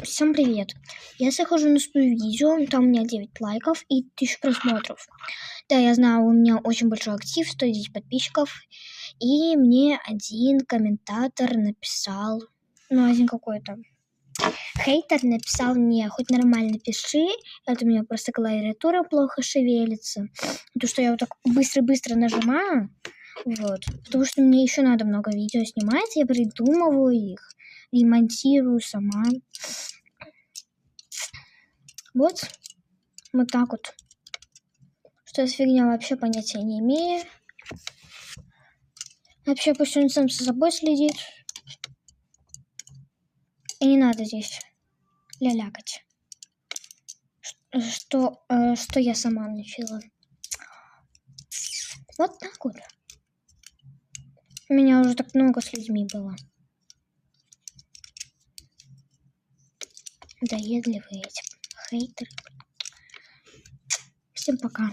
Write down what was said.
Всем привет! Я захожу на свое видео, там у меня 9 лайков и 1000 просмотров. Да, я знаю, у меня очень большой актив, 110 подписчиков. И мне один комментатор написал, один какой-то хейтер написал мне: хоть нормально пиши, это у меня просто клавиатура плохо шевелится. То, что я вот так быстро-быстро нажимаю, потому что мне еще надо много видео снимать, я придумываю их и монтирую сама. Вот так вот. Что за фигня, вообще понятия не имею. Вообще пусть он сам за собой следит. И не надо здесь лялякать. Что я сама начала. Вот так вот. У меня уже так много с людьми было. Доедливые эти хейтеры. Всем пока.